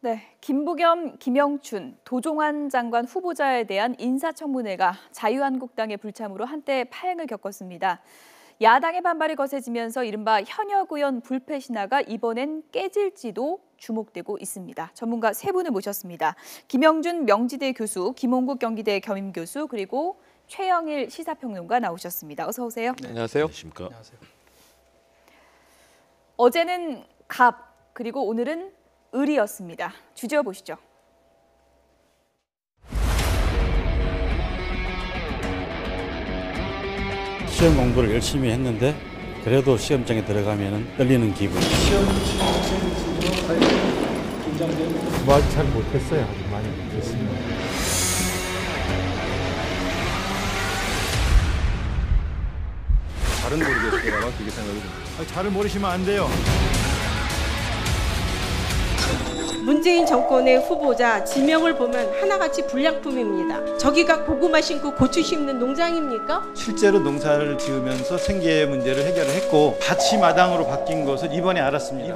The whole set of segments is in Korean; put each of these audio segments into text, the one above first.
네, 김부겸, 김영춘, 도종환 장관 후보자에 대한 인사청문회가 자유한국당의 불참으로 한때 파행을 겪었습니다. 야당의 반발이 거세지면서 이른바 현역 의원 불패 신화가 이번엔 깨질지도 주목되고 있습니다. 전문가 세 분을 모셨습니다. 김영준 명지대 교수, 김홍국 경기대 겸임교수, 그리고 최영일 시사평론가 나오셨습니다. 어서 오세요. 네, 안녕하세요. 안녕하십니까. 안녕하세요. 어제는 갑, 그리고 오늘은 을이었습니다. 주제어 보시죠. 시험 공부를 열심히 했는데 그래도 시험장에 들어가면 떨리는 기분. 말 잘 못했어요. 아주 많이 못했습니다. 잘은 모르겠습니다만 그게 생각이 듭니다. 잘을 모르시면 안 돼요. 문재인 정권의 후보자 지명을 보면 하나같이 불량품입니다. 저기가 고구마 심고 고추 심는 농장입니까? 실제로 농사를 지으면서 생계 문제를 해결을 했고 밭이 마당으로 바뀐 것을 이번에 알았습니다.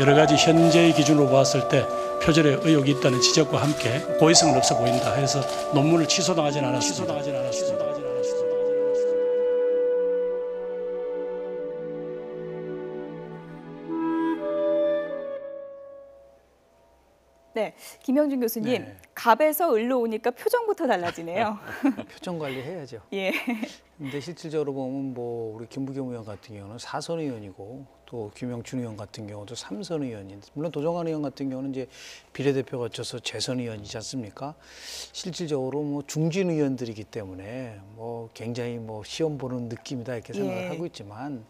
여러 가지 현재의 기준으로 봤을 때 표절의 의혹이 있다는 지적과 함께 고의성은 없어 보인다 해서 논문을 취소당하진 않았습니다. 네, 김영준 교수님, 네. 갑에서 을로 오니까 표정부터 달라지네요. 표정 관리 해야죠. 예. 근데 실질적으로 보면 뭐 우리 김부겸 의원 같은 경우는 4선 의원이고 또 김영춘 의원 같은 경우도 3선 의원인데 물론 도종환 의원 같은 경우는 이제 비례대표 거쳐서 재선 의원이지 않습니까? 실질적으로 뭐 중진 의원들이기 때문에 뭐 굉장히 뭐 시험 보는 느낌이다 이렇게 생각을 하고 있지만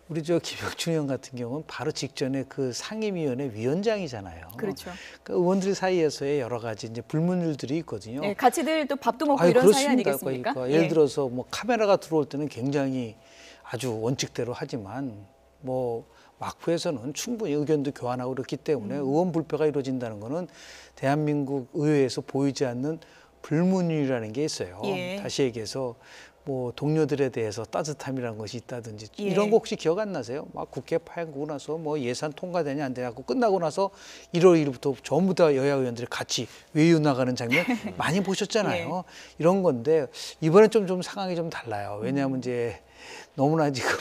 우리 저 김영춘 의원 같은 경우는 바로 직전에 그 상임위원회 위원장이잖아요. 그렇죠. 그 의원들 사이에서의 여러 가지 이제 불문율들이 있거든요. 네, 같이들 또 밥도 먹고 아유, 이런 사이 그렇습니다. 아니겠습니까? 그러니까 예를 들어서 뭐 카메라가 들어올 때는 굉장히 아주 원칙대로 하지만 뭐 막후에서는 충분히 의견도 교환하고 그렇기 때문에 의원 불패가 이루어진다는 거는 대한민국 의회에서 보이지 않는 불문율이라는 게 있어요. 예. 다시 얘기해서 뭐 동료들에 대해서 따뜻함이라는 것이 있다든지 예. 이런 거 혹시 기억 안 나세요? 막 국회 파행하고 나서 뭐 예산 통과되냐 안 되냐고 끝나고 나서 1월 1일부터 전부 다 여야 의원들이 같이 외유 나가는 장면 많이 보셨잖아요. 예. 이런 건데 이번엔 좀 상황이 좀 달라요. 왜냐하면 이제 너무나 지금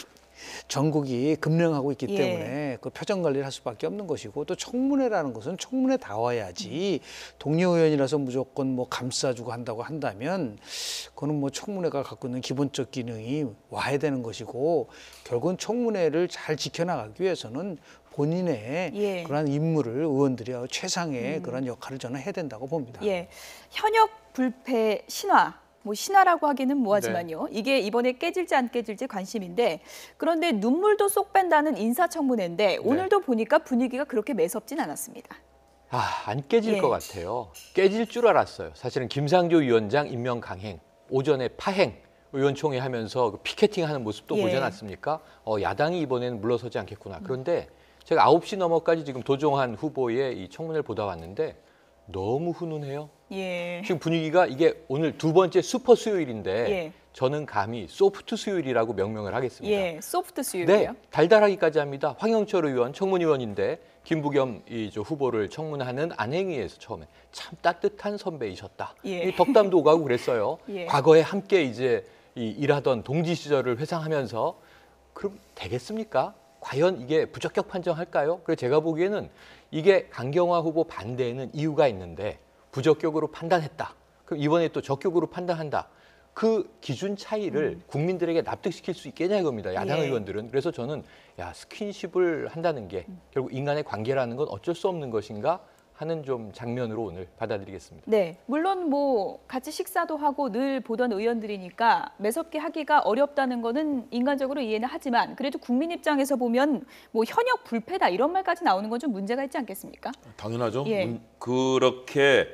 전국이 급령하고 있기 예. 때문에 그 표정 관리를 할 수밖에 없는 것이고 또 청문회라는 것은 청문회다워야지 동료 의원이라서 무조건 뭐 감싸주고 한다고 한다면 그거는 뭐 청문회가 갖고 있는 기본적 기능이 와야 되는 것이고 결국은 청문회를 잘 지켜나가기 위해서는 본인의 예. 그러한 임무를 의원들이 최상의 그런 역할을 저는 해야 된다고 봅니다. 예, 현역 불패 신화. 뭐 신화라고 하기는 뭐하지만요. 이게 이번에 깨질지 안 깨질지 관심인데 그런데 눈물도 쏙 뺀다는 인사청문회인데 오늘도 보니까 분위기가 그렇게 매섭진 않았습니다. 안 깨질 예. 것 같아요. 깨질 줄 알았어요. 사실은 김상조 위원장 임명 강행, 오전에 파행, 의원총회 하면서 그 피켓팅하는 모습도 예. 보지 않았습니까? 야당이 이번에는 물러서지 않겠구나. 그런데 제가 9시 넘어까지 지금 도종환 후보의 이 청문회를 보다 왔는데 너무 훈훈해요. 예. 지금 분위기가 이게 오늘 두 번째 슈퍼 수요일인데 예. 저는 감히 소프트 수요일이라고 명명을 하겠습니다. 예, 소프트 네, 수요일이요. 달달하기까지 합니다. 황영철 의원, 청문위원인데 김부겸 이 후보를 청문하는 안행위에서 처음에 참 따뜻한 선배이셨다. 예. 이 덕담도 오가고 그랬어요. 예. 과거에 함께 이제 일하던 동지 시절을 회상하면서 그럼 되겠습니까? 과연 이게 부적격 판정할까요? 그래서 제가 보기에는 이게 강경화 후보 반대에는 이유가 있는데 부적격으로 판단했다. 그럼 이번에 또 적격으로 판단한다. 그 기준 차이를 국민들에게 납득시킬 수 있겠냐 이겁니다. 야당 예. 의원들은. 그래서 저는 스킨십을 한다는 게 결국 인간의 관계라는 건 어쩔 수 없는 것인가 하는 좀 장면으로 오늘 받아들이겠습니다. 네, 물론 뭐 같이 식사도 하고 늘 보던 의원들이니까 매섭게 하기가 어렵다는 거는 인간적으로 이해는 하지만 그래도 국민 입장에서 보면 뭐 현역 불패다 이런 말까지 나오는 건 좀 문제가 있지 않겠습니까? 당연하죠. 예. 그렇게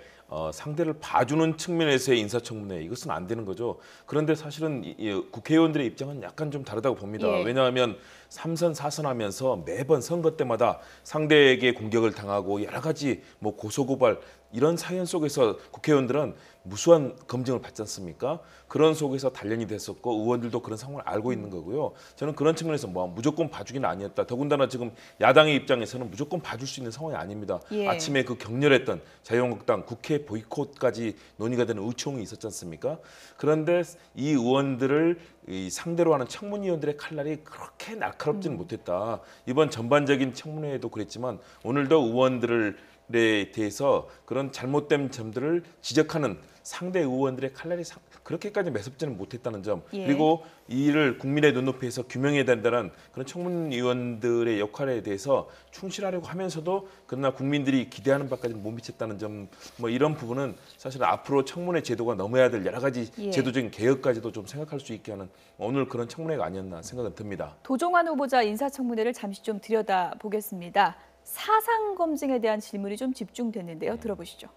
상대를 봐주는 측면에서의 인사청문회 이것은 안 되는 거죠. 그런데 사실은 국회의원들의 입장은 약간 좀 다르다고 봅니다. 예. 왜냐하면 3선, 4선 하면서 매번 선거 때마다 상대에게 공격을 당하고 여러 가지 뭐 고소고발 이런 사연 속에서 국회의원들은 무수한 검증을 받지 않습니까? 그런 속에서 단련이 됐었고 의원들도 그런 상황을 알고 있는 거고요. 저는 그런 측면에서 뭐 무조건 봐주기는 아니었다. 더군다나 지금 야당의 입장에서는 무조건 봐줄 수 있는 상황이 아닙니다. 예. 아침에 그 격렬했던 자유한국당 국회 보이콧까지 논의가 되는 의총이 있었지 않습니까? 그런데 이 의원들을 이 상대로 하는 청문위원들의 칼날이 그렇게 날카롭지는 못했다. 이번 전반적인 청문회에도 그랬지만 오늘도 의원들에 대해서 그런 잘못된 점들을 지적하는 상대 의원들의 칼날이 그렇게까지 매섭지는 못했다는 점, 예. 그리고 이를 국민의 눈높이에서 규명해야 된다는 그런 청문위원들의 역할에 대해서 충실하려고 하면서도 그러나 국민들이 기대하는 바까지 못 미쳤다는 점, 뭐 이런 부분은 사실 앞으로 청문회 제도가 넘어야 될 여러 가지 예. 제도적인 개혁까지도 좀 생각할 수 있게 하는 오늘 그런 청문회가 아니었나 생각은 듭니다. 도종환 후보자 인사청문회를 잠시 좀 들여다보겠습니다. 사상 검증에 대한 질문이 좀 집중됐는데요. 들어보시죠.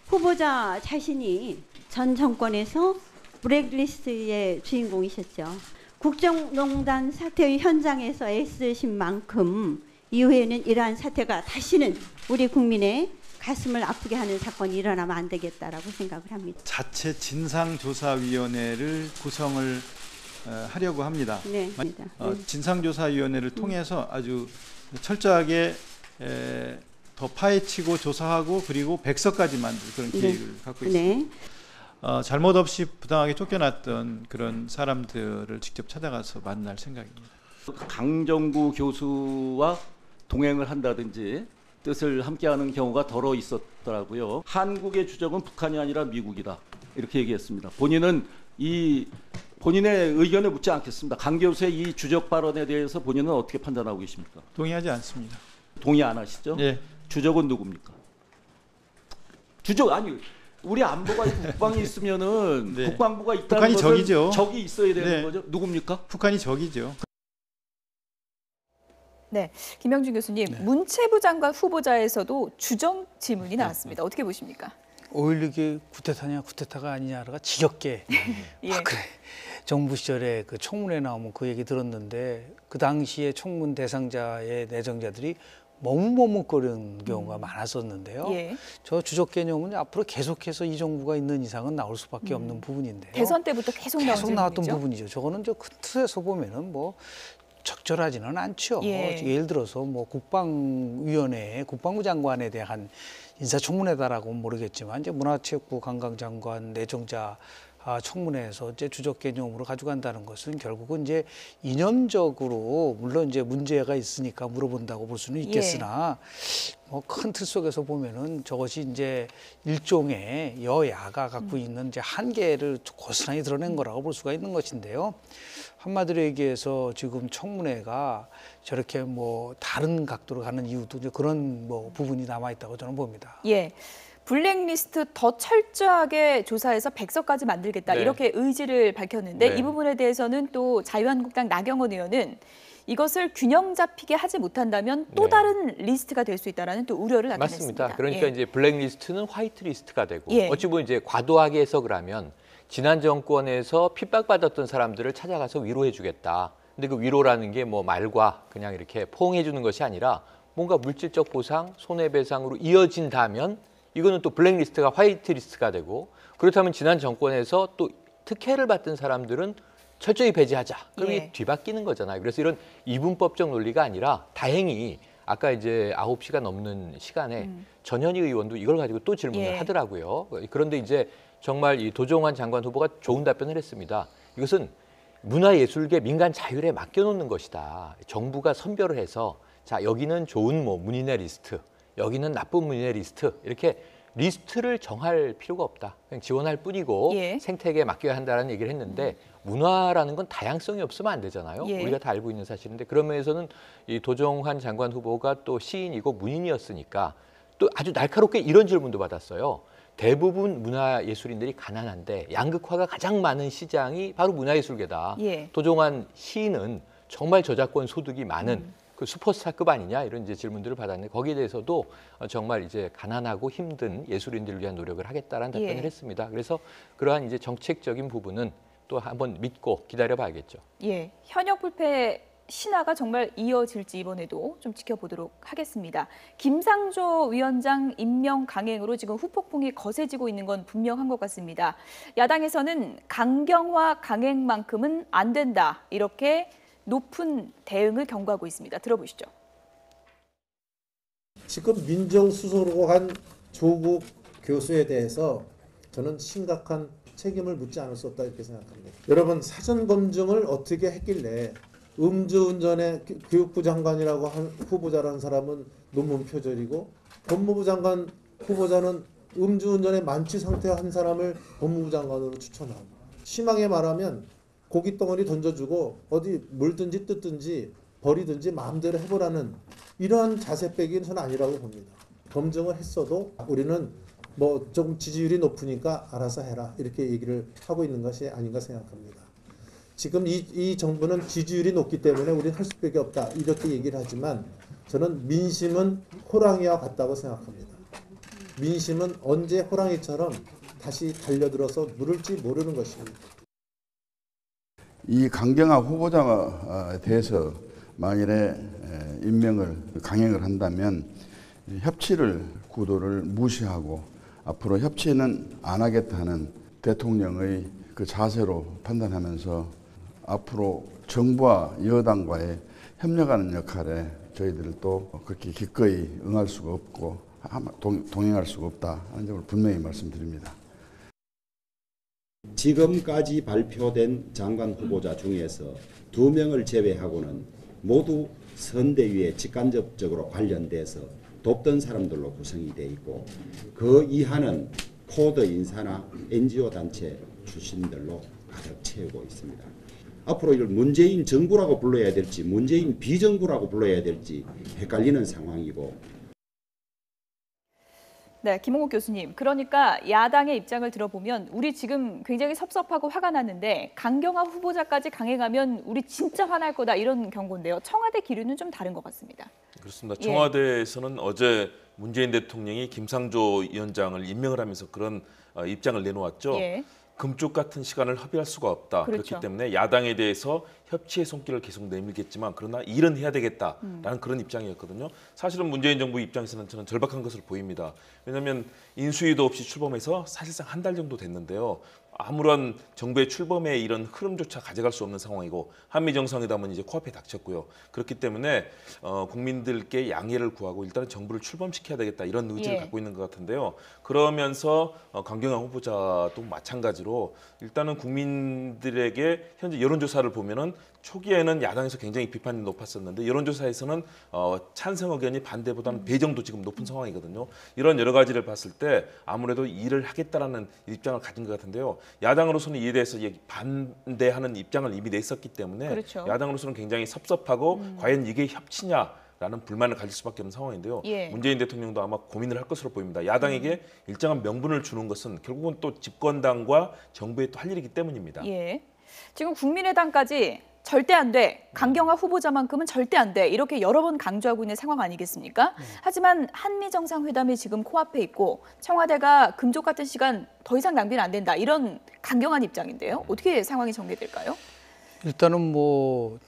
후보자 자신이 전 정권에서 블랙리스트의 주인공이셨죠. 국정농단 사태의 현장에서 애쓰신 만큼 이후에는 이러한 사태가 다시는 우리 국민의 가슴을 아프게 하는 사건이 일어나면 안 되겠다라고 생각을 합니다. 자체 진상조사위원회를 구성을 하려고 합니다. 네, 진상조사위원회를 통해서 아주 철저하게 더 파헤치고 조사하고 그리고 백서까지 만들 그런 계획을 갖고 있습니다. 네. 잘못 없이 부당하게 쫓겨났던 그런 사람들을 직접 찾아가서 만날 생각입니다. 강정구 교수와 동행을 한다든지 뜻을 함께하는 경우가 더러 있었더라고요. 한국의 주적은 북한이 아니라 미국이다 이렇게 얘기했습니다. 본인은 본인의 의견을 묻지 않겠습니다. 강 교수의 이 주적 발언에 대해서 본인은 어떻게 판단하고 계십니까? 동의하지 않습니다. 동의 안 하시죠? 예. 주적은 누굽니까? 주적 아니 우리 안보가 있고 국방이 있으면은 네. 국방부가 있다는 북한이 것은 적이죠. 적이 있어야 되는 네. 거죠. 누굽니까? 북한이 적이죠. 네, 김영준 교수님, 네. 문체부 장관 후보자에서도 주정 질문이 나왔습니다. 어떻게 보십니까? 5.16이 쿠데타냐 쿠데타가 아니냐가 지겹게 예. 그래. 정부 시절에 그 청문회 나오면 그 얘기 들었는데 그 당시에 청문 대상자의 내정자들이 머뭇머뭇거리는 경우가 많았었는데요. 예. 저 주적 개념은 앞으로 계속해서 이 정부가 있는 이상은 나올 수밖에 없는 부분인데요. 대선 때부터 계속 나왔던 질문이죠? 부분이죠. 저거는 저 큰 틀에서 보면은 뭐 적절하지는 않죠. 예. 예를 들어서 뭐 국방위원회에 국방부 장관에 대한 인사청문회다라고는 모르겠지만 이제 문화체육부 관광장관 내정자 청문회에서 이제 주적 개념으로 가져간다는 것은 결국은 이제 이념적으로 물론 이제 문제가 있으니까 물어본다고 볼 수는 있겠으나 뭐 큰 틀 속에서 보면은 저것이 이제 일종의 여야가 갖고 있는 이제 한계를 고스란히 드러낸 거라고 볼 수가 있는 것인데요. 한마디로 얘기해서 지금 청문회가 저렇게 뭐 다른 각도로 가는 이유도 이제 그런 뭐 부분이 남아 있다고 저는 봅니다. 예. 블랙리스트 더 철저하게 조사해서 백서까지 만들겠다 네. 이렇게 의지를 밝혔는데 네. 이 부분에 대해서는 또 자유한국당 나경원 의원은 이것을 균형 잡히게 하지 못한다면 또 네. 다른 리스트가 될 수 있다라는 또 우려를 나타냈습니다. 맞습니다. 그러니까 예. 이제 블랙리스트는 화이트리스트가 되고 예. 어찌 보면 이제 과도하게 해석을 하면 지난 정권에서 핍박받았던 사람들을 찾아가서 위로해주겠다. 근데 그 위로라는 게 뭐 말과 그냥 이렇게 포옹해주는 것이 아니라 뭔가 물질적 보상, 손해배상으로 이어진다면 이거는 또 블랙리스트가 화이트리스트가 되고 그렇다면 지난 정권에서 또 특혜를 받던 사람들은 철저히 배제하자. 그럼 예. 이게 뒤바뀌는 거잖아요. 그래서 이런 이분법적 논리가 아니라 다행히 아까 이제 9시가 넘는 시간에 전현희 의원도 이걸 가지고 또 질문을 예. 하더라고요. 그런데 이제 정말 이 도종환 장관 후보가 좋은 답변을 했습니다. 이것은 문화예술계 민간 자율에 맡겨놓는 것이다. 정부가 선별을 해서 자 여기는 좋은 뭐 문인의 리스트, 여기는 나쁜 문인의 리스트 이렇게 리스트를 정할 필요가 없다. 그냥 지원할 뿐이고 예. 생태계에 맡겨야 한다는 얘기를 했는데 문화라는 건 다양성이 없으면 안 되잖아요. 예. 우리가 다 알고 있는 사실인데 그런 면에서는 이 도종환 장관 후보가 또 시인이고 문인이었으니까 또 아주 날카롭게 이런 질문도 받았어요. 대부분 문화예술인들이 가난한데 양극화가 가장 많은 시장이 바로 문화예술계다. 예. 도종환 시인은 정말 저작권 소득이 많은 그 슈퍼스타급 아니냐 이런 이제 질문들을 받았는데 거기에 대해서도 정말 이제 가난하고 힘든 예술인들을 위한 노력을 하겠다라는 답변을 예. 했습니다. 그래서 그러한 이제 정책적인 부분은 또 한번 믿고 기다려봐야겠죠. 예. 현역 불패 신화가 정말 이어질지 이번에도 좀 지켜보도록 하겠습니다. 김상조 위원장 임명 강행으로 지금 후폭풍이 거세지고 있는 건 분명한 것 같습니다. 야당에서는 강경화 강행만큼은 안 된다. 이렇게 높은 대응을 경고하고 있습니다. 들어보시죠. 지금 민정수석으로 한 조국 교수에 대해서 저는 심각한 책임을 묻지 않을 수 없다 이렇게 생각합니다. 여러분 사전 검증을 어떻게 했길래 음주운전의 교육부 장관이라고 한 후보자라는 사람은 논문 표절이고 법무부 장관 후보자는 음주운전의 만취 상태의 한 사람을 법무부 장관으로 추천하고 심하게 말하면 고깃덩어리 던져주고 어디 물든지 뜯든지 버리든지 마음대로 해보라는 이러한 자세 빼기는 저는 아니라고 봅니다. 검증을 했어도 우리는 뭐 좀 지지율이 높으니까 알아서 해라 이렇게 얘기를 하고 있는 것이 아닌가 생각합니다. 지금 이 정부는 지지율이 높기 때문에 우리는 할 수밖에 없다 이렇게 얘기를 하지만 저는 민심은 호랑이와 같다고 생각합니다. 민심은 언제 호랑이처럼 다시 달려들어서 물을지 모르는 것입니다. 이 강경화 후보자에 대해서 만일에 임명을 강행을 한다면 협치를 구도를 무시하고 앞으로 협치는 안 하겠다는 대통령의 그 자세로 판단하면서 앞으로 정부와 여당과의 협력하는 역할에 저희들도 그렇게 기꺼이 응할 수가 없고 동행할 수가 없다 하는 점을 분명히 말씀드립니다. 지금까지 발표된 장관 후보자 중에서 2명을 제외하고는 모두 선대위에 직간접적으로 관련돼서 돕던 사람들로 구성이 돼 있고 그 이하는 코드 인사나 NGO 단체 출신들로 가득 채우고 있습니다. 앞으로 이걸 문재인 정부라고 불러야 될지 문재인 비정부라고 불러야 될지 헷갈리는 상황이고. 네, 김홍욱 교수님. 그러니까 야당의 입장을 들어보면 우리 지금 굉장히 섭섭하고 화가 나는데 강경화 후보자까지 강행하면 우리 진짜 화날 거다 이런 경고인데요. 청와대 기류는 좀 다른 것 같습니다. 그렇습니다. 청와대에서는 어제 문재인 대통령이 김상조 위원장을 임명을 하면서 그런 입장을 내놓았죠. 예. 금쪽 같은 시간을 허비할 수가 없다. 그렇죠. 그렇기 때문에 야당에 대해서 협치의 손길을 계속 내밀겠지만 그러나 일은 해야 되겠다라는 그런 입장이었거든요. 사실은 문재인 정부 입장에서는 저는 절박한 것으로 보입니다. 왜냐하면 인수위도 없이 출범해서 사실상 한 달 정도 됐는데요. 아무런 정부의 출범의 이런 흐름조차 가져갈 수 없는 상황이고 한미 정상회담은 이제 코앞에 닥쳤고요. 그렇기 때문에 국민들께 양해를 구하고 일단은 정부를 출범시켜야 되겠다 이런 의지를 갖고 있는 것 같은데요. 그러면서 강경화 후보자도 마찬가지로 일단은 국민들에게 현재 여론조사를 보면은 초기에는 야당에서 굉장히 비판이 높았었는데 여론조사에서는 찬성 의견이 반대보다는 배 정도 지금 높은 상황이거든요. 이런 여러 가지를 봤을 때 아무래도 일을 하겠다라는 입장을 가진 것 같은데요. 야당으로서는 이에 대해서 반대하는 입장을 이미 냈었기 때문에 그렇죠. 야당으로서는 굉장히 섭섭하고 과연 이게 협치냐 라는 불만을 가질 수밖에 없는 상황인데요. 예. 문재인 대통령도 아마 고민을 할 것으로 보입니다. 야당에게 일정한 명분을 주는 것은 결국은 또 집권당과 정부의 또 할 일이기 때문입니다. 예. 지금 국민의당까지 절대 안 돼. 강경화 후보자만큼은 절대 안 돼. 이렇게 여러 번 강조하고 있는 상황 아니겠습니까? 하지만 한미 정상회담이 지금 코앞에 있고 청와대가 금쪽 같은 시간 더 이상 낭비는 안 된다. 이런 강경한 입장인데요. 어떻게 상황이 전개될까요? 일단은 뭐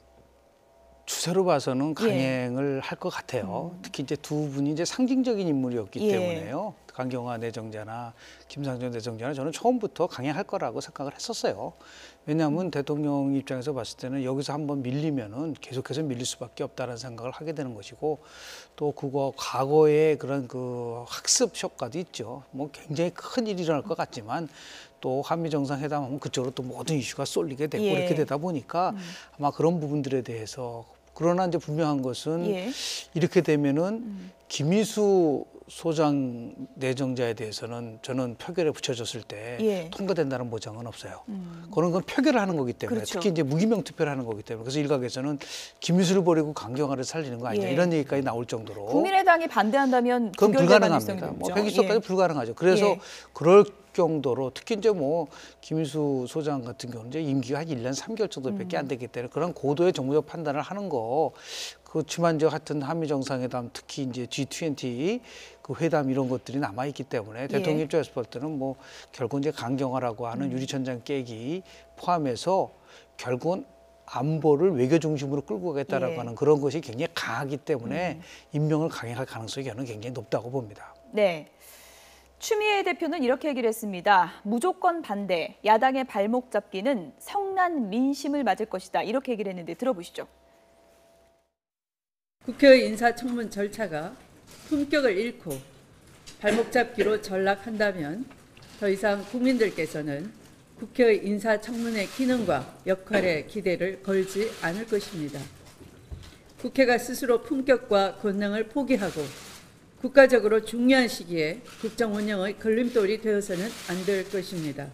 추세로 봐서는 강행을 할 것 같아요. 특히 이제 두 분이 이제 상징적인 인물이었기 때문에요. 강경화 내정자나 김상조 내정자는 저는 처음부터 강행할 거라고 생각을 했었어요. 왜냐하면 대통령 입장에서 봤을 때는 여기서 한번 밀리면은 계속해서 밀릴 수밖에 없다는 생각을 하게 되는 것이고 또 그거 과거의 그런 그 학습 효과도 있죠. 뭐 굉장히 큰 일이 일어날 것 같지만 또 한미 정상회담하면 그쪽으로 또 모든 이슈가 쏠리게 되고 이렇게 되다 보니까 아마 그런 부분들에 대해서 그러나 이제 분명한 것은 이렇게 되면은 김희수 소장 내정자에 대해서는 저는 표결에 붙여졌을 때 통과된다는 보장은 없어요. 그런 건 표결을 하는 거기 때문에 특히 이제 무기명 투표를 하는 거기 때문에 그래서 일각에서는 김희수를 버리고 강경화를 살리는 거 아니냐 이런 얘기까지 나올 정도로 국민의당이 반대한다면 그건 불가능합니다. 뭐 100일선까지 불가능하죠. 그래서 그럴 정도로 특히 이제 뭐 김희수 소장 같은 경우는 이제 임기가 한 1년 3개월 정도밖에 안 되기 때문에 그런 고도의 정무적 판단을 하는 거 그렇지만 저 하여튼 한미 정상회담 특히 이제 G20 그 회담 이런 것들이 남아 있기 때문에 대통령 입장에서 볼 때는 뭐 결국 이제 강경화라고 하는 유리천장 깨기 포함해서 결국은 안보를 외교 중심으로 끌고 가겠다라고 예. 하는 그런 것이 굉장히 강하기 때문에 임명을 강행할 가능성이 저는 굉장히 높다고 봅니다. 네. 추미애 대표는 이렇게 얘기를 했습니다. 무조건 반대, 야당의 발목 잡기는 성난 민심을 맞을 것이다. 이렇게 얘기를 했는데 들어보시죠. 국회의 인사청문 절차가 품격을 잃고 발목 잡기로 전락한다면 더 이상 국민들께서는 국회의 인사청문의 기능과 역할에 기대를 걸지 않을 것입니다. 국회가 스스로 품격과 권능을 포기하고 국가적으로 중요한 시기에 국정 운영의 걸림돌이 되어서는 안 될 것입니다.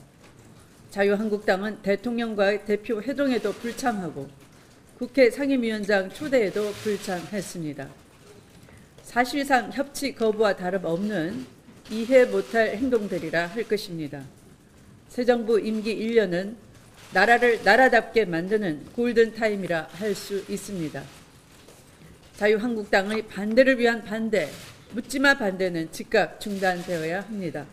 자유한국당은 대통령과의 대표 회동에도 불참하고 국회 상임위원장 초대에도 불참했습니다. 사실상 협치 거부와 다름없는 이해 못할 행동들이라 할 것입니다. 새 정부 임기 1년은 나라를 나라답게 만드는 골든타임이라 할 수 있습니다. 자유한국당의 반대를 위한 반대, 묻지마 반대는 즉각 중단되어야 합니다.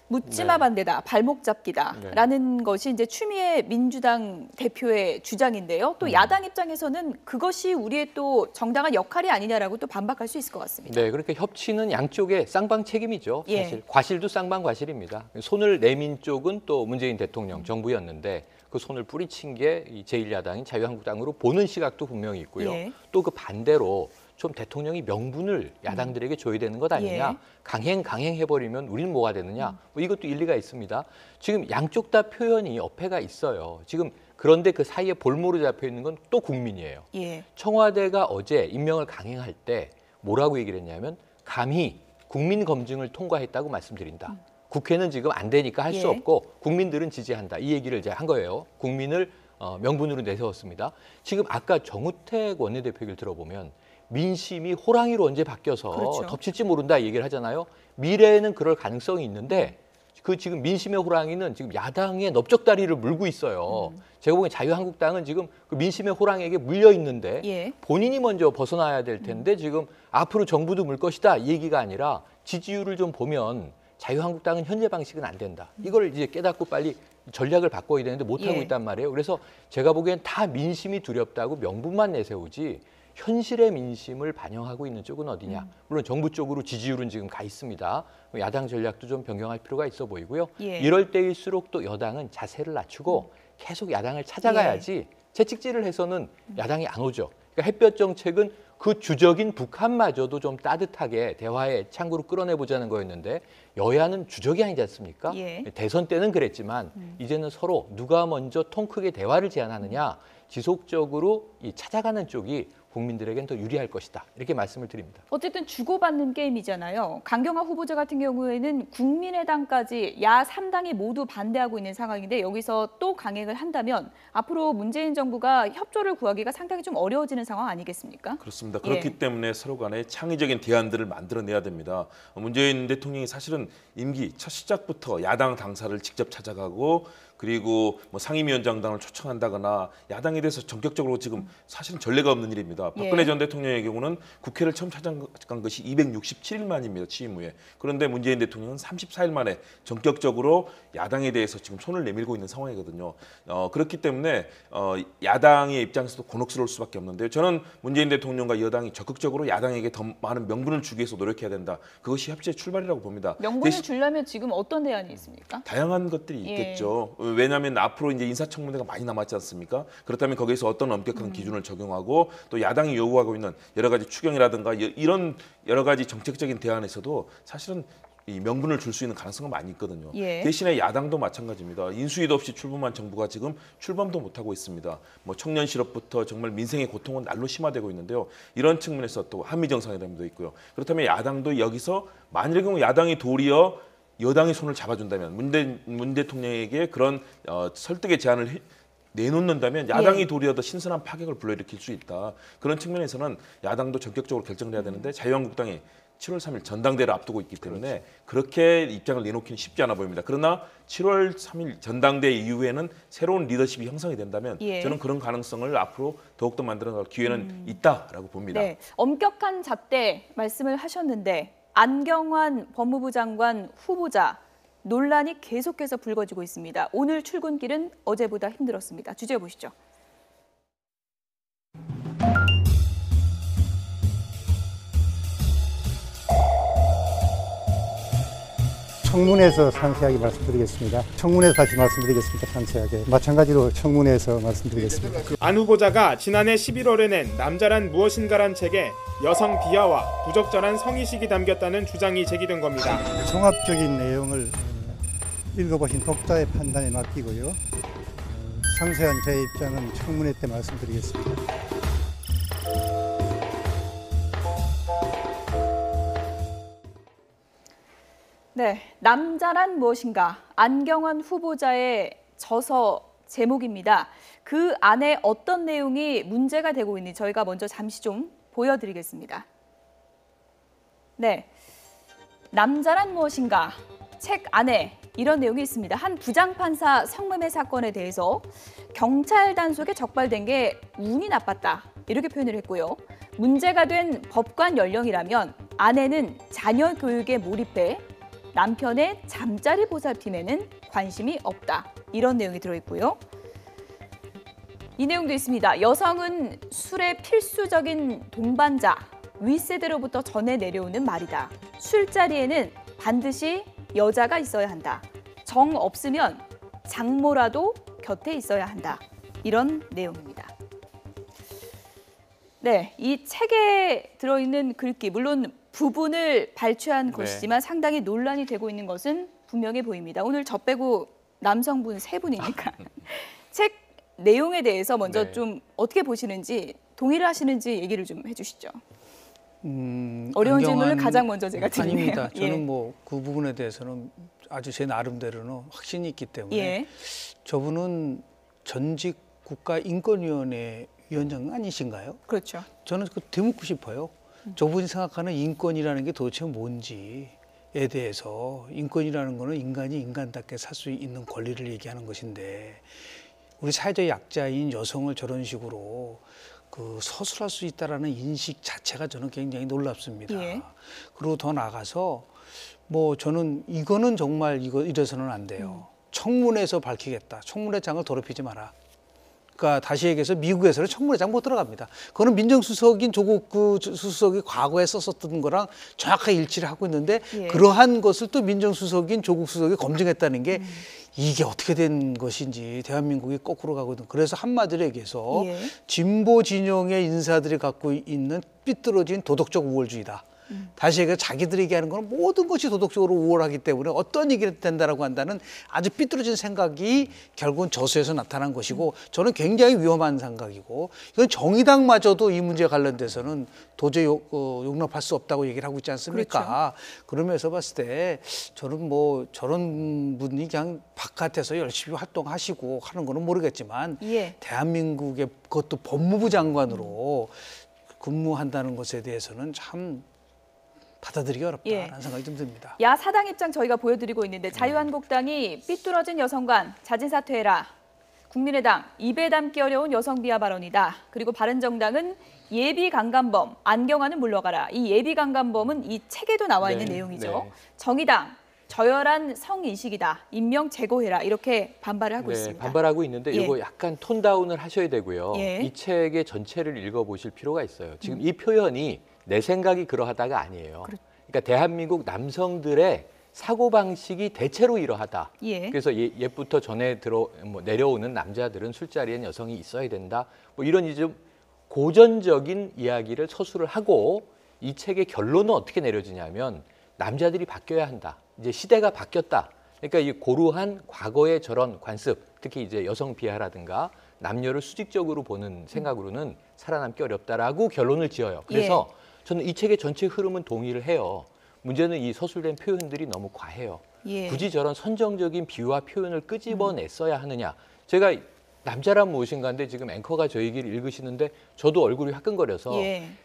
묻지마 네. 반대다, 발목 잡기다라는 것이 이제 추미애 민주당 대표의 주장인데요. 또 야당 입장에서는 그것이 우리의 또 정당한 역할이 아니냐라고 또 반박할 수 있을 것 같습니다. 네, 그러니까 협치는 양쪽의 쌍방 책임이죠. 예. 사실 과실도 쌍방 과실입니다. 손을 내민 쪽은 또 문재인 대통령 정부였는데 그 손을 뿌리친 게 제1야당인 자유한국당으로 보는 시각도 분명히 있고요. 예. 또 그 반대로 좀 대통령이 명분을 야당들에게 줘야 되는 것 아니냐. 예. 강행해버리면 우리는 뭐가 되느냐. 뭐 이것도 일리가 있습니다. 지금 양쪽 다 표현이 어폐가 있어요. 지금 그런데 그 사이에 볼모로 잡혀 있는 건 또 국민이에요. 예. 청와대가 어제 임명을 강행할 때 뭐라고 얘기를 했냐면 감히 국민 검증을 통과했다고 말씀드린다. 국회는 지금 안 되니까 할 수 예. 없고 국민들은 지지한다. 이 얘기를 이제 한 거예요. 국민을 명분으로 내세웠습니다. 지금 아까 정우택 원내대표 얘기를 들어보면 민심이 호랑이로 언제 바뀌어서 그렇죠. 덮칠지 모른다 얘기를 하잖아요. 미래에는 그럴 가능성이 있는데 그 지금 민심의 호랑이는 지금 야당의 넓적다리를 물고 있어요. 제가 보기엔 자유한국당은 지금 그 민심의 호랑이에게 물려 있는데 예. 본인이 먼저 벗어나야 될 텐데 지금 앞으로 정부도 물 것이다 이 얘기가 아니라 지지율을 좀 보면 자유한국당은 현재 방식은 안 된다. 이걸 이제 깨닫고 빨리 전략을 바꿔야 되는데 못하고 예. 있단 말이에요. 그래서 제가 보기엔 다 민심이 두렵다고 명분만 내세우지 현실의 민심을 반영하고 있는 쪽은 어디냐. 물론 정부 쪽으로 지지율은 지금 가 있습니다. 야당 전략도 좀 변경할 필요가 있어 보이고요. 예. 이럴 때일수록 또 여당은 자세를 낮추고 계속 야당을 찾아가야지 채찍질을 해서는 야당이 안 오죠. 그러니까 햇볕 정책은 그 주적인 북한마저도 좀 따뜻하게 대화의 창구로 끌어내보자는 거였는데 여야는 주적이 아니지 않습니까? 예. 대선 때는 그랬지만 이제는 서로 누가 먼저 통 크게 대화를 제안하느냐 지속적으로 이 찾아가는 쪽이 국민들에겐 더 유리할 것이다. 이렇게 말씀을 드립니다. 어쨌든 주고받는 게임이잖아요. 강경화 후보자 같은 경우에는 국민의당까지 야 3당이 모두 반대하고 있는 상황인데 여기서 또 강행을 한다면 앞으로 문재인 정부가 협조를 구하기가 상당히 좀 어려워지는 상황 아니겠습니까? 그렇습니다. 그렇기 때문에 서로 간에 창의적인 대안들을 만들어내야 됩니다. 문재인 대통령이 사실은 임기 첫 시작부터 야당 당사를 직접 찾아가고 그리고 뭐 상임위원장단을 초청한다거나 야당에 대해서 전격적으로 지금 사실은 전례가 없는 일입니다. 박근혜 전 대통령의 경우는 국회를 처음 찾아간 것이 267일 만입니다. 취임 후에. 그런데 문재인 대통령은 34일 만에 전격적으로 야당에 대해서 지금 손을 내밀고 있는 상황이거든요. 그렇기 때문에 야당의 입장에서도 곤혹스러울 수밖에 없는데요. 저는 문재인 대통령과 여당이 적극적으로 야당에게 더 많은 명분을 주기 위해서 노력해야 된다. 그것이 협치의 출발이라고 봅니다. 명분을 주려면 지금 어떤 대안이 있습니까? 다양한 것들이 있겠죠. 왜냐하면 앞으로 이제 인사청문회가 많이 남았지 않습니까? 그렇다면 거기에서 어떤 엄격한 기준을 적용하고 또 야당이 요구하고 있는 여러 가지 추경이라든가 이런 여러 가지 정책적인 대안에서도 사실은 이 명분을 줄 수 있는 가능성은 많이 있거든요. 예. 대신에 야당도 마찬가지입니다. 인수위도 없이 출범한 정부가 지금 출범도 못하고 있습니다. 뭐 청년 실업부터 정말 민생의 고통은 날로 심화되고 있는데요. 이런 측면에서 또 한미 정상회담도 있고요. 그렇다면 야당도 여기서 만일의 경우 야당이 도리어 여당의 손을 잡아준다면 문 대통령에게 그런 설득의 제안을 내놓는다면 야당이 도리어 더 신선한 파격을 불러일으킬 수 있다. 그런 측면에서는 야당도 전격적으로 결정돼야 되는데 자유한국당이 7월 3일 전당대회를 앞두고 있기 때문에 그렇게 입장을 내놓기는 쉽지 않아 보입니다. 그러나 7월 3일 전당대회 이후에는 새로운 리더십이 형성이 된다면 저는 그런 가능성을 앞으로 더욱더 만들어갈 기회는 있다라고 봅니다. 네, 엄격한 잣대 말씀을 하셨는데 안경환 법무부 장관 후보자 논란이 계속해서 불거지고 있습니다. 오늘 출근길은 어제보다 힘들었습니다. 주제 보시죠. 청문회에서 상세하게 말씀드리겠습니다. 청문회에서 다시 말씀드리겠습니다. 상세하게. 마찬가지로 청문회에서 말씀드리겠습니다. 안 후보자가 지난해 11월에 낸 남자란 무엇인가란 책에 여성 비하와 부적절한 성의식이 담겼다는 주장이 제기된 겁니다. 종합적인 내용을 읽어보신 독자의 판단에 맡기고요. 상세한 제 입장은 청문회 때 말씀드리겠습니다. 네, 남자란 무엇인가? 안경환 후보자의 저서 제목입니다. 그 안에 어떤 내용이 문제가 되고 있는지 저희가 먼저 잠시 좀 보여드리겠습니다. 네, 남자란 무엇인가? 책 안에 이런 내용이 있습니다. 한 부장판사 성매매 사건에 대해서 경찰 단속에 적발된 게 운이 나빴다. 이렇게 표현을 했고요. 문제가 된 법관 연령이라면 아내는 자녀 교육에 몰입해 남편의 잠자리 보살핌에는 관심이 없다. 이런 내용이 들어있고요. 이 내용도 있습니다. 여성은 술의 필수적인 동반자, 윗세대로부터 전해 내려오는 말이다. 술자리에는 반드시 여자가 있어야 한다. 정 없으면 장모라도 곁에 있어야 한다. 이런 내용입니다. 네, 이 책에 들어있는 글귀, 물론 부분을 발췌한 것이지만 상당히 논란이 되고 있는 것은 분명해 보입니다. 오늘 저 빼고 남성분 세 분이니까 책 내용에 대해서 먼저 좀 어떻게 보시는지, 동의를 하시는지 얘기를 좀 해주시죠. 어려운 질문을 가장 먼저 제가 드리네요. 아닙니다. 저는 뭐 그 부분에 대해서는 아주 제 나름대로는 확신이 있기 때문에 저분은 전직 국가인권위원회 위원장 아니신가요? 그렇죠. 저는 그 되묻고 싶어요. 저분이 생각하는 인권이라는 게 도대체 뭔지에 대해서, 인권이라는 거는 인간이 인간답게 살 수 있는 권리를 얘기하는 것인데 우리 사회적 약자인 여성을 저런 식으로 그 서술할 수 있다라는 인식 자체가 저는 굉장히 놀랍습니다. 그리고 더 나아가서 뭐 저는 이거는 정말 이래서는 안 돼요. 청문회에서 밝히겠다. 청문회장을 더럽히지 마라. 그러니까 다시 얘기해서 미국에서는 청문회장 못 들어갑니다. 그거는 민정수석인 조국 수석이 과거에 썼었던 거랑 정확하게 일치를 하고 있는데 그러한 것을 또 민정수석인 조국 수석이 검증했다는 게 이게 어떻게 된 것인지 대한민국이 거꾸로 가거든. 그래서 한마디로 얘기해서 진보 진영의 인사들이 갖고 있는 삐뚤어진 도덕적 우월주의다. 다시 얘기해서 자기들이 얘기하는 건 모든 것이 도덕적으로 우월하기 때문에 어떤 얘기를 된다라고 한다는 아주 삐뚤어진 생각이 결국은 저수에서 나타난 것이고 저는 굉장히 위험한 생각이고 이건 정의당마저도 이 문제에 관련돼서는 도저히 용납할 수 없다고 얘기를 하고 있지 않습니까? 그러면서 봤을 때 저는 뭐 저런 분이 그냥 바깥에서 열심히 활동하시고 하는 거는 모르겠지만 대한민국의 그것도 법무부 장관으로 근무한다는 것에 대해서는 참 받아들이기 어렵다라는 생각이 좀 듭니다. 야 사당 입장 저희가 보여드리고 있는데 자유한국당이 삐뚤어진 여성관 자진 사퇴해라. 국민의당 입에 담기 어려운 여성 비하 발언이다. 그리고 바른정당은 예비 강간범 안경환은 물러가라. 이 예비 강간범은 이 책에도 나와 있는 내용이죠. 정의당 저열한 성인식이다. 임명 제고해라. 이렇게 반발을 하고 있습니다. 반발하고 있는데 이거 약간 톤 다운을 하셔야 되고요. 이 책의 전체를 읽어보실 필요가 있어요. 지금 이 표현이 내 생각이 그러하다가 아니에요. 그러니까 대한민국 남성들의 사고방식이 대체로 이러하다. 그래서 옛부터 전에 내려오는 남자들은 술자리엔 여성이 있어야 된다. 뭐 이런 좀 고전적인 이야기를 서술을 하고 이 책의 결론은 어떻게 내려지냐면 남자들이 바뀌어야 한다. 이제 시대가 바뀌었다. 그러니까 이 고루한 과거의 저런 관습, 특히 이제 여성 비하라든가 남녀를 수직적으로 보는 생각으로는 살아남기 어렵다라고 결론을 지어요. 그래서 저는 이 책의 전체 흐름은 동의를 해요. 문제는 이 서술된 표현들이 너무 과해요. 굳이 저런 선정적인 비유와 표현을 끄집어냈어야 하느냐. 제가 남자란 무엇인가인데 지금 앵커가 저 얘기를 읽으시는데 저도 얼굴이 화끈거려서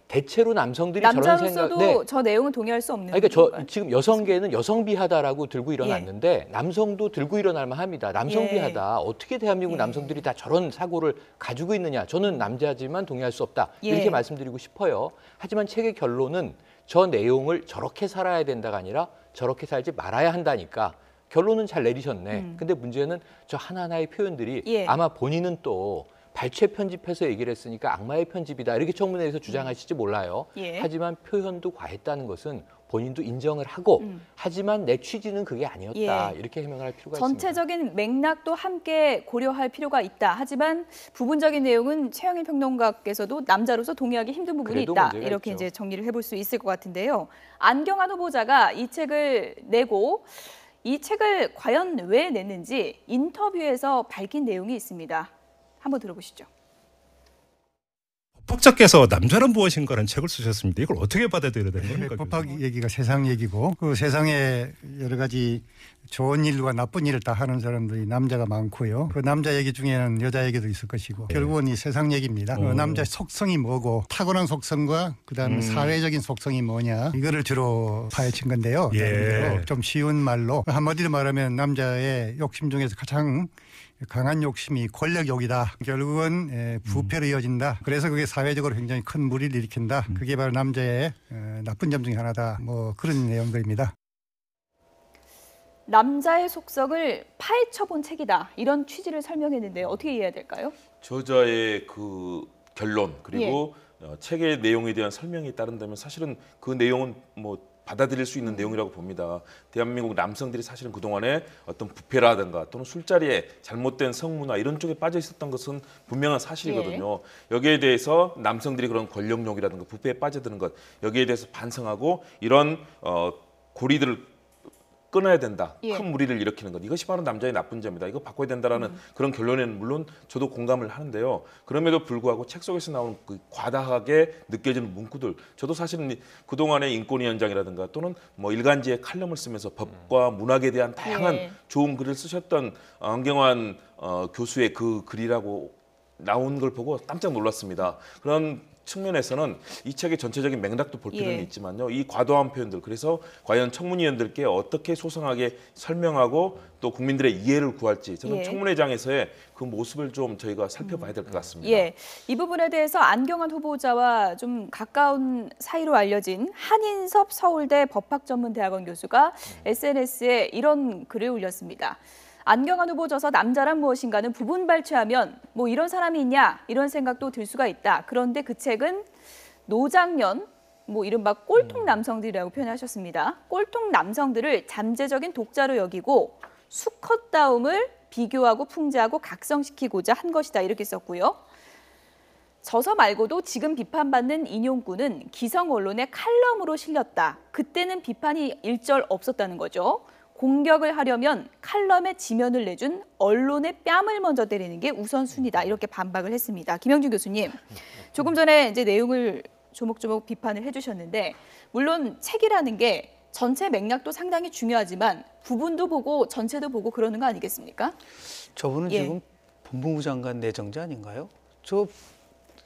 대체로 남성들이 저런 생각... 남자로서도 저 내용은 동의할 수 없는 그러니까 지금 여성계는 여성 비하다라고 들고 일어났는데 남성도 들고 일어날 만합니다. 남성 비하다. 어떻게 대한민국 남성들이 다 저런 사고를 가지고 있느냐. 저는 남자지만 동의할 수 없다. 이렇게 말씀드리고 싶어요. 하지만 책의 결론은 저 내용을 저렇게 살아야 된다가 아니라 저렇게 살지 말아야 한다니까 결론은 잘 내리셨네. 근데 문제는 저 하나하나의 표현들이 예. 아마 본인은 또 발췌 편집해서 얘기를 했으니까 악마의 편집이다 이렇게 청문회에서 주장하실지 몰라요. 예. 하지만 표현도 과했다는 것은 본인도 인정을 하고 하지만 내 취지는 그게 아니었다. 예. 이렇게 해명할 필요가 있습니다. 전체적인 맥락도 함께 고려할 필요가 있다. 하지만 부분적인 내용은 최영일 평론가께서도 남자로서 동의하기 힘든 부분이 그래도 있다. 문제가 이렇게 있죠. 이제 정리를 해볼 수 있을 것 같은데요. 안경환 후보자가 이 책을 내고 이 책을 과연 왜 냈는지 인터뷰에서 밝힌 내용이 있습니다. 한번 들어보시죠. 법학자께서 남자란 무엇인가라는 책을 쓰셨습니다. 이걸 어떻게 받아들여야 되는 겁니까? 법학 얘기가 세상 얘기고 그 세상에 여러 가지 좋은 일과 나쁜 일을 다 하는 사람들이 남자가 많고요. 그 남자 얘기 중에는 여자 얘기도 있을 것이고 결국은 이 세상 얘기입니다. 그 남자의 속성이 뭐고 타고난 속성과 그다음에 사회적인 속성이 뭐냐 이거를 주로 파헤친 건데요. 예. 좀 쉬운 말로 한마디로 말하면 남자의 욕심 중에서 가장 강한 욕심이 권력욕이다. 결국은 부패로 이어진다. 그래서 그게 사회적으로 굉장히 큰 무리를 일으킨다. 그게 바로 남자의 나쁜 점 중에 하나다. 뭐 그런 내용들입니다. 남자의 속성을 파헤쳐본 책이다. 이런 취지를 설명했는데요. 어떻게 이해해야 될까요? 저자의 그 결론 그리고 책의 내용에 대한 설명이 따른다면 사실은 그 내용은 뭐 받아들일 수 있는 내용이라고 봅니다. 대한민국 남성들이 사실은 그동안에 어떤 부패라든가 또는 술자리에 잘못된 성문화 이런 쪽에 빠져 있었던 것은 분명한 사실이거든요. 여기에 대해서 남성들이 그런 권력욕이라든가 부패에 빠져드는 것 여기에 대해서 반성하고 이런 고리들을 끊어야 된다. 큰 무리를 일으키는 것. 이것이 바로 남자의 나쁜 점이다. 이거 바꿔야 된다라는 그런 결론에는 물론 저도 공감을 하는데요. 그럼에도 불구하고 책 속에서 나오는 그 과다하게 느껴지는 문구들. 저도 사실은 그동안의 인권위원장이라든가 또는 뭐 일간지에 칼럼을 쓰면서 법과 문학에 대한 다양한 좋은 글을 쓰셨던 안경환 교수의 그 글이라고 나온 걸 보고 깜짝 놀랐습니다. 그런 측면에서는 이 책의 전체적인 맥락도 볼 필요는 있지만요. 이 과도한 표현들 그래서 과연 청문위원들께 어떻게 소상하게 설명하고 또 국민들의 이해를 구할지 저는 청문회장에서의 그 모습을 좀 저희가 살펴봐야 될 것 같습니다. 예, 이 부분에 대해서 안경환 후보자와 좀 가까운 사이로 알려진 한인섭 서울대 법학전문대학원 교수가 SNS에 이런 글을 올렸습니다. 안경환 후보 져서 남자란 무엇인가는 부분 발췌하면 뭐 이런 사람이 있냐 이런 생각도 들 수가 있다. 그런데 그 책은 노장년, 뭐 이른바 꼴통 남성들이라고 표현하셨습니다. 꼴통 남성들을 잠재적인 독자로 여기고 수컷다움을 비교하고 풍자하고 각성시키고자 한 것이다. 이렇게 썼고요. 저서 말고도 지금 비판받는 인용구는 기성 언론의 칼럼으로 실렸다. 그때는 비판이 일절 없었다는 거죠. 공격을 하려면 칼럼에 지면을 내준 언론의 뺨을 먼저 때리는 게 우선순위다. 이렇게 반박을 했습니다. 김영준 교수님, 조금 전에 이제 내용을 조목조목 비판을 해주셨는데 물론 책이라는 게 전체 맥락도 상당히 중요하지만 부분도 보고 전체도 보고 그러는 거 아니겠습니까? 저분은 지금 법무부 장관 내정자 아닌가요? 저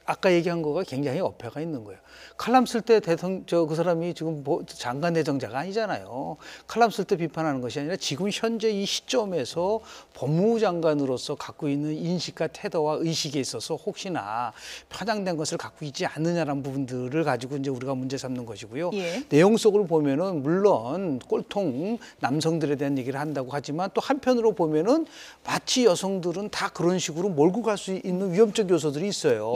아까 얘기한 거가 굉장히 어폐가 있는 거예요. 칼럼 쓸 때 그 사람이 지금 장관 내정자가 아니잖아요. 칼럼 쓸 때 비판하는 것이 아니라 지금 현재 이 시점에서 법무부 장관으로서 갖고 있는 인식과 태도와 의식에 있어서 혹시나 편향된 것을 갖고 있지 않느냐라는 부분들을 가지고 이제 우리가 문제 삼는 것이고요. 내용 속을 보면은 물론 꼴통 남성들에 대한 얘기를 한다고 하지만 또 한편으로 보면은 마치 여성들은 다 그런 식으로 몰고 갈 수 있는 위험적 요소들이 있어요.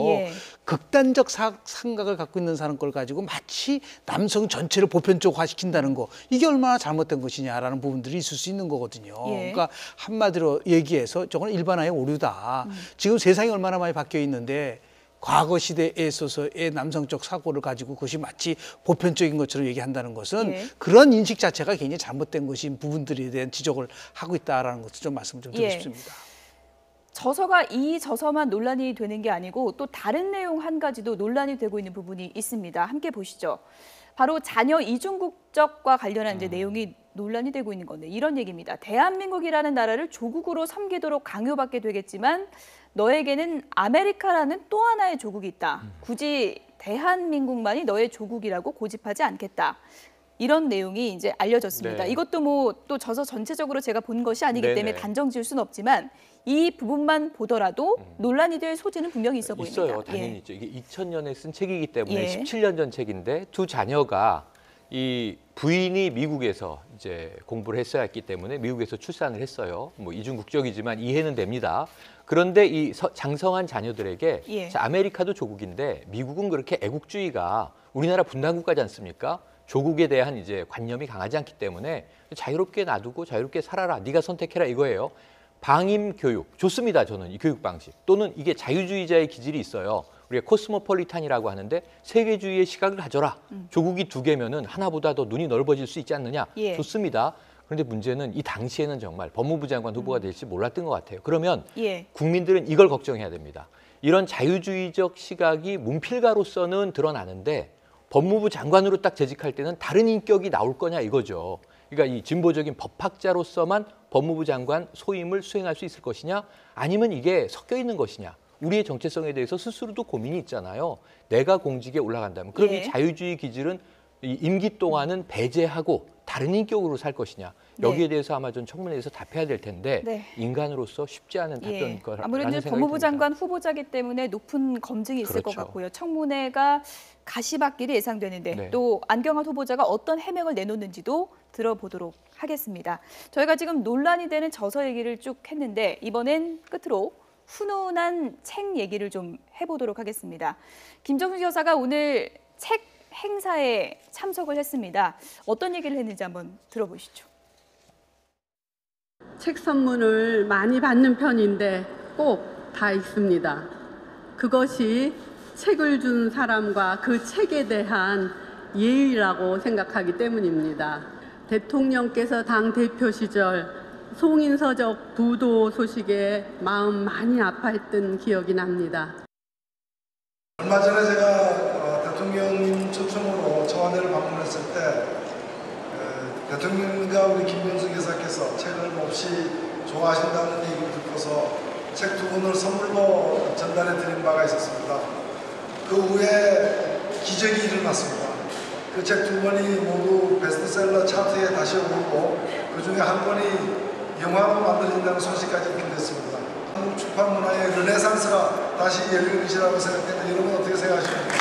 극단적 생각을 갖고 있는 사람 걸 가지고 마치 남성 전체를 보편적화시킨다는 거 이게 얼마나 잘못된 것이냐라는 부분들이 있을 수 있는 거거든요. 그러니까 한마디로 얘기해서 저건 일반화의 오류다. 지금 세상이 얼마나 많이 바뀌어 있는데 과거 시대에 있어서의 남성적 사고를 가지고 그것이 마치 보편적인 것처럼 얘기한다는 것은 그런 인식 자체가 굉장히 잘못된 것인 부분들에 대한 지적을 하고 있다라는 것을 좀 말씀을 좀 드리고 싶습니다. 저서가 이 저서만 논란이 되는 게 아니고 또 다른 내용 한 가지도 논란이 되고 있는 부분이 있습니다. 함께 보시죠. 바로 자녀 이중국적과 관련한 이제 내용이 논란이 되고 있는 건데 이런 얘기입니다. 대한민국이라는 나라를 조국으로 섬기도록 강요받게 되겠지만 너에게는 아메리카라는 또 하나의 조국이 있다. 굳이 대한민국만이 너의 조국이라고 고집하지 않겠다. 이런 내용이 이제 알려졌습니다. 이것도 뭐 또 저서 전체적으로 제가 본 것이 아니기 때문에 단정 지을 수는 없지만 이 부분만 보더라도 논란이 될 소지는 분명히 있어 보입니다. 있어요. 당연히 있죠. 이게 2000년에 쓴 책이기 때문에 17년 전 책인데 두 자녀가 이 부인이 미국에서 이제 공부를 했어야 했기 때문에 미국에서 출산을 했어요. 뭐 이중 국적이지만 이해는 됩니다. 그런데 이 장성한 자녀들에게 예. 자, 아메리카도 조국인데 미국은 그렇게 애국주의가 우리나라 분단국가지 않습니까? 조국에 대한 이제 관념이 강하지 않기 때문에 자유롭게 놔두고 자유롭게 살아라. 네가 선택해라 이거예요. 방임 교육 좋습니다. 저는 이 교육 방식 또는 이게 자유주의자의 기질이 있어요. 우리가 코스모폴리탄이라고 하는데 세계주의의 시각을 가져라. 조국이 두 개면은 하나보다 더 눈이 넓어질 수 있지 않느냐. 예. 좋습니다. 그런데 문제는 이 당시에는 정말 법무부 장관 후보가 될지 몰랐던 것 같아요. 그러면 예. 국민들은 이걸 걱정해야 됩니다. 이런 자유주의적 시각이 문필가로서는 드러나는데 법무부 장관으로 딱 재직할 때는 다른 인격이 나올 거냐 이거죠. 그러니까 이 진보적인 법학자로서만 법무부 장관 소임을 수행할 수 있을 것이냐 아니면 이게 섞여 있는 것이냐. 우리의 정체성에 대해서 스스로도 고민이 있잖아요. 내가 공직에 올라간다면 그럼 예. 이 자유주의 기질은 이 임기 동안은 배제하고 다른 인격으로 살 것이냐. 여기에 대해서 아마 좀 청문회에서 답해야 될 텐데 네. 인간으로서 쉽지 않은 답변일 예. 거라는 아무래도 생각이 법무부 듭니다. 장관 후보자기 때문에 높은 검증이 있을 것 그렇죠. 같고요. 청문회가 가시밭길이 예상되는데 네. 또 안경환 후보자가 어떤 해명을 내놓는지도 들어보도록 하겠습니다. 저희가 지금 논란이 되는 저서 얘기를 쭉 했는데 이번엔 끝으로 훈훈한 책 얘기를 좀 해보도록 하겠습니다. 김정숙 여사가 오늘 책 행사에 참석을 했습니다. 어떤 얘기를 했는지 한번 들어보시죠. 책 선물을 많이 받는 편인데 꼭 다 읽습니다. 그것이 책을 준 사람과 그 책에 대한 예의라고 생각하기 때문입니다. 대통령께서 당대표 시절 송인서적 부도 소식에 마음 많이 아파했던 기억이 납니다. 얼마 전에 제가 대통령님 초청으로 청와대를 방문했을 때 대통령과 우리 김명숙 여사께서 책을 몹시 좋아하신다는 얘기를 듣고서 책 2권을 선물로 전달해 드린 바가 있었습니다. 그 후에 기적이 일어났습니다. 그 책 2권이 모두 베스트셀러 차트에 다시 오르고 그 중에 한 권이 영화로 만들어진다는 소식까지 들렸습니다. 한국 출판 문화의 르네상스가 다시 열릴 것이라고 생각했는데 여러분 어떻게 생각하십니까?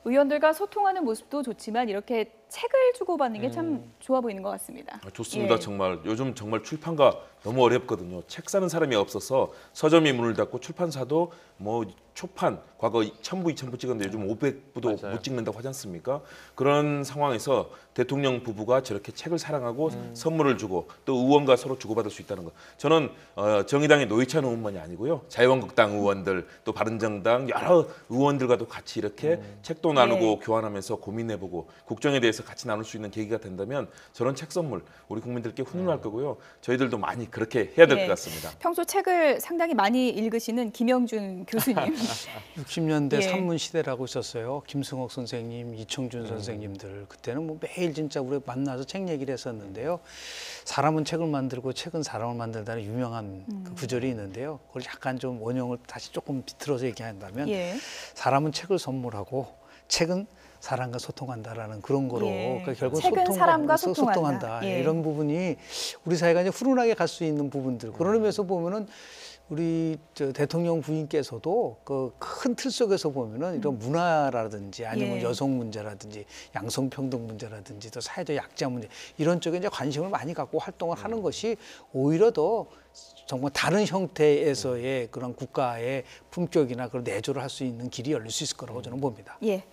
의원들과 소통하는 모습도 좋지만 이렇게 책을 주고받는 게 참 좋아 보이는 것 같습니다. 좋습니다. 예. 정말 요즘 정말 출판가 너무 어렵거든요. 책 사는 사람이 없어서 서점이 문을 닫고 출판사도 뭐 초판 과거 1000부, 2000부 찍었는데 요즘 500부도 맞아요. 못 찍는다고 하지 않습니까? 그런 상황에서 대통령 부부가 저렇게 책을 사랑하고 선물을 주고 또 의원과 서로 주고받을 수 있다는 것. 저는 정의당의 노회찬 의원만이 아니고요. 자유한국당 의원들 또 바른정당 여러 의원들과도 같이 이렇게 책도 나누고 교환하면서 고민해보고 국정에 대해서 같이 나눌 수 있는 계기가 된다면 저런 책 선물 우리 국민들께 훈훈할 거고요. 저희들도 많이 그렇게 해야 될 것 같습니다. 평소 책을 상당히 많이 읽으시는 김영준 교수님. 60년대 예. 산문 시대라고 있었어요. 김승옥 선생님, 이청준 선생님들. 그때는 뭐 매일 진짜 우리 만나서 책 얘기를 했었는데요. 사람은 책을 만들고 책은 사람을 만든다는 유명한 그 구절이 있는데요. 그걸 약간 좀 원형을 다시 조금 비틀어서 얘기한다면 예. 사람은 책을 선물하고 책은 사람과 소통한다라는 그런 거로 예. 그러니까 결국 책은 사람과 소통한다. 예. 이런 부분이 우리 사회가 이제 훈훈하게 갈 수 있는 부분들 그런 의미에서 보면은 우리 대통령 부인께서도 그 큰 틀 속에서 보면은 이런 문화라든지 아니면 예. 여성 문제라든지 양성평등 문제라든지 또 사회적 약자 문제 이런 쪽에 이제 관심을 많이 갖고 활동을 하는 것이 오히려 더 정말 다른 형태에서의 그런 국가의 품격이나 그런 내조를 할 수 있는 길이 열릴 수 있을 거라고 저는 봅니다. 예.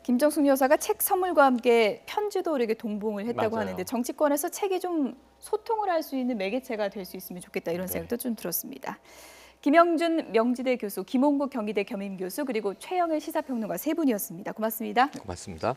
김정숙 여사가 책 선물과 함께 편지도 이렇게 동봉을 했다고 맞아요. 하는데 정치권에서 책이 좀 소통을 할 수 있는 매개체가 될 수 있으면 좋겠다 이런 생각도 좀 들었습니다. 김영준 명지대 교수, 김홍국 경희대 겸임교수 그리고 최영일 시사평론가 세 분이었습니다. 고맙습니다. 고맙습니다.